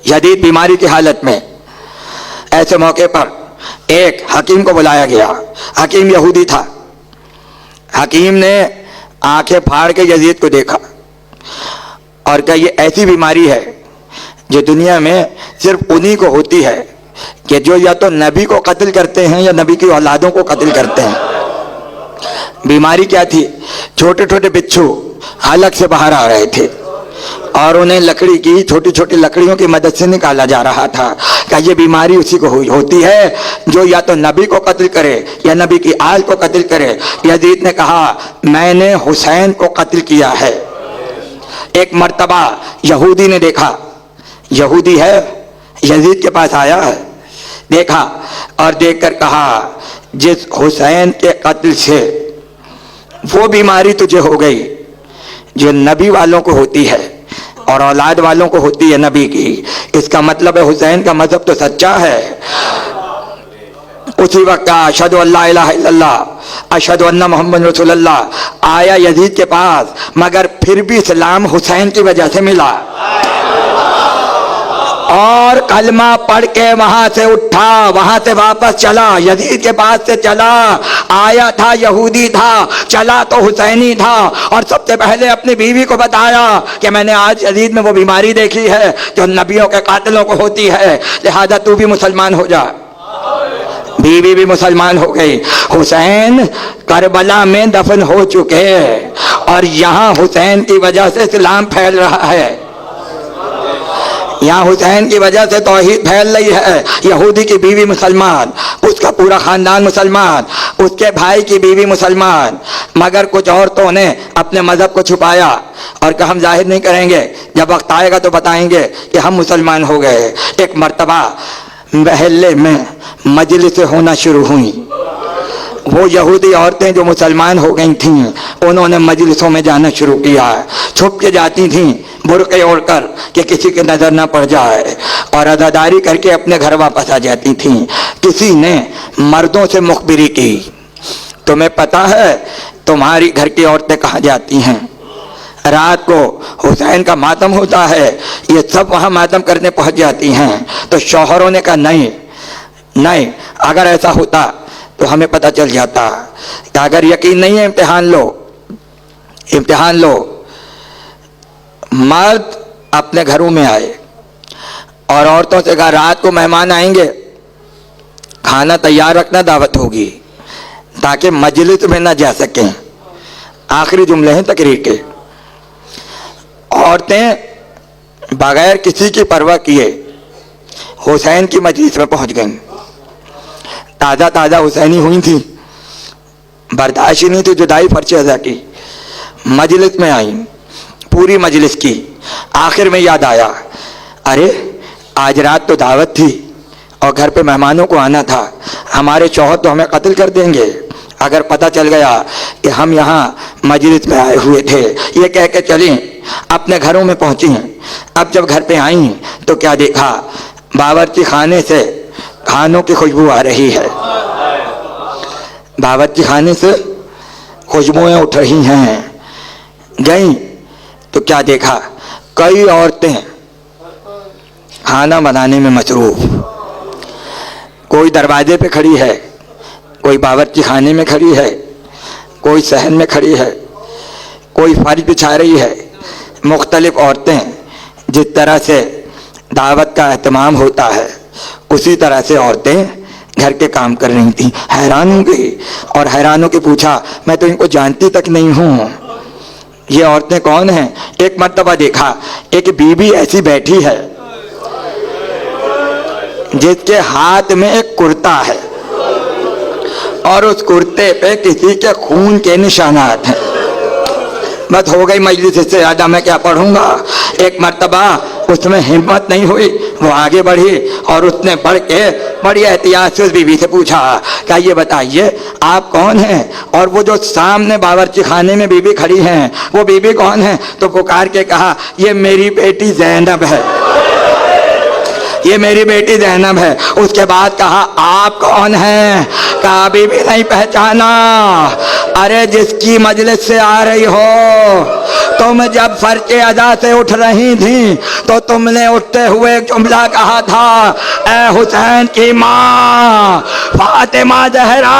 शदीद बीमारी की हालत में। ऐसे मौके पर एक हकीम को बुलाया गया। हकीम यहूदी था। हकीम ने आंखें फाड़ के यजीद को देखा और कहा ये ऐसी बीमारी है जो दुनिया में सिर्फ उन्हीं को होती है कि जो या तो नबी को कत्ल करते हैं या नबी की औलादों को कत्ल करते हैं। बीमारी क्या थी? छोटे छोटे बिच्छू हलक से बाहर आ रहे थे और उन्हें लकड़ी की छोटी छोटी लकड़ियों की मदद से निकाला जा रहा था। क्या ये बीमारी उसी को होती है जो या तो नबी को कत्ल करे या नबी की आल को कत्ल करे। यजीद ने कहा मैंने हुसैन को कत्ल किया है। एक मर्तबा यहूदी ने देखा, यहूदी है, यजीद के पास आया है, देखा और देखकर कहा जिस हुसैन के कत्ल से वो बीमारी तुझे हो गई जो नबी वालों को होती है और औलाद वालों को होती है नबी की, इसका मतलब है हुसैन का मजहब तो सच्चा है। उसी वक्त अशहदु अल्ला इलाहा इल्लल्लाह अशहदु अन्ना मुहम्मद रसूलुल्लाह आया यजीद के पास, मगर फिर भी इस्लाम हुसैन की वजह से मिला और कलमा पढ़ के वहां से उठा, वहां से वापस चला, यजीद के पास से चला। आया था यहूदी था, चला तो हुसैनी था और सबसे पहले अपनी बीवी को बताया कि मैंने आज यजीद में वो बीमारी देखी है जो नबियों के कातिलों को होती है, लिहाजा तू भी मुसलमान हो जा। बीवी भी मुसलमान हो गई। हुसैन करबला में दफन हो चुके और यहाँ हुसैन की वजह से इस्लाम फैल रहा है। यहाँ हुसैन की वजह से तौहीद फैल रही है। यहूदी की बीवी मुसलमान, उसका पूरा खानदान मुसलमान, उसके भाई की बीवी मुसलमान, मगर कुछ औरतों ने अपने मजहब को छुपाया और कहा हम जाहिर नहीं करेंगे, जब वक्त आएगा तो बताएंगे कि हम मुसलमान हो गए। एक मर्तबा महल्ले में मजलिसें होना शुरू हुई। वो यहूदी औरतें जो मुसलमान हो गई थीं, उन्होंने मजलिसों में जाना शुरू किया। छुप के जाती थीं बुर्के ओढ़कर कि किसी की नज़र ना पड़ जाए और अदादारी करके अपने घर वापस आ जाती थीं। किसी ने मर्दों से मुखबिरी की, तुम्हें पता है तुम्हारी घर की औरतें कहाँ जाती हैं? रात को हुसैन का मातम होता है, ये सब वहाँ मातम करने पहुँच जाती हैं। तो शौहरों ने कहा नहीं नहीं, अगर ऐसा होता तो हमें पता चल जाता। कि अगर यकीन नहीं है इम्तिहान लो, इम्तिहान लो। मर्द अपने घरों में आए और औरतों से कहा रात को मेहमान आएंगे, खाना तैयार रखना, दावत होगी, ताकि मजलिस में ना जा सकें। आखिरी जुमले हैं तकरीर के। औरतें बगैर किसी की परवाह किए हुसैन की मजलिस में पहुंच गईं। ताज़ा ताज़ा हुसैनी हुई थी, बर्दाश्त ही नहीं थी जुदाई फर्श अज़ा की। मजलिस में आई, पूरी मजलिस की। आखिर में याद आया, अरे आज रात तो दावत थी और घर पे मेहमानों को आना था, हमारे शौहर तो हमें कत्ल कर देंगे अगर पता चल गया कि हम यहाँ मजलिस में आए हुए थे। ये कह के चली, अपने घरों में पहुँची। अब जब घर पे आई तो क्या देखा, बावर्ची खाने से खानों की खुशबू आ रही है। बावर्ची खाने से खुशबुएं उठ रही हैं। गई तो क्या देखा, कई औरतें खाना बनाने में मसरूफ। कोई दरवाजे पे खड़ी है, कोई बावर्ची खाने में खड़ी है, कोई सहन में खड़ी है, कोई फर्श बिछा रही है। मुख्तलिफ औरतें, जिस तरह से दावत का एहतमाम होता है उसी तरह से औरतें घर के काम कर रही थी। हैरान हो गई और हैरानों के पूछा, मैं तो इनको जानती तक नहीं हूँ, ये औरतें कौन हैं? एक मर्तबा देखा, एक बीबी ऐसी बैठी है जिसके हाथ में एक कुर्ता है और उस कुर्ते पे किसी के खून के निशानात हैं। बस हो गई मजलिस, इससे ज़्यादा मैं क्या पढ़ूंगा। एक मर्तबा उसमें हिम्मत नहीं हुई, वो आगे बढ़ी और उसने बढ़ के बड़ी एहतियात से उस बीवी से पूछा, क्या ये बताइए आप कौन हैं? और वो जो सामने बावर्ची खाने में बीवी खड़ी हैं वो बीवी कौन है? तो पुकार के कहा, ये मेरी बेटी ज़ैनब है, ये मेरी बेटी ज़ैनब है। उसके बाद कहा, आप कौन हैं? कहा भी नहीं पहचाना। अरे जिसकी मजलिस से आ रही हो تم جب فرق ادا سے اٹھ رہی تھی تو تم نے اٹھتے ہوئے ایک جملہ کہا تھا، اے حسین کی ماں فاطمہ زہرا،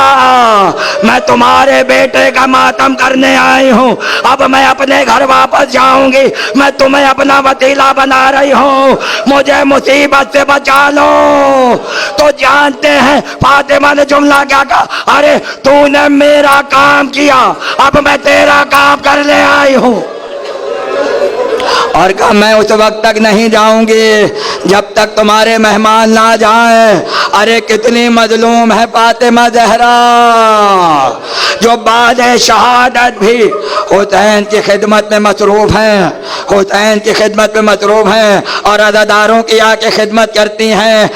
میں تمہارے بیٹے کا ماتم کرنے آئی ہوں، اب میں اپنے گھر واپس جاؤں گی، میں تمہیں اپنا وسیلہ بنا رہی ہوں، مجھے مصیبت سے بچا لو۔ تو جانتے ہیں فاطمہ نے جملہ کیا کہا، ارے تو نے میرا کام کیا، اب میں تیرا کام کرنے آئی ہوں۔ اور کہا میں اس وقت تک نہیں جاؤں گی جب تک تمہارے مہمان نہ جائیں۔ ارے کتنی مظلوم ہے فاطمہ زہرا، جو بعد شہادت بھی حسین کی خدمت میں مصروف ہیں، حسین کی خدمت میں مصروف ہیں اور عزاداروں کی آ کے خدمت کرتی ہیں۔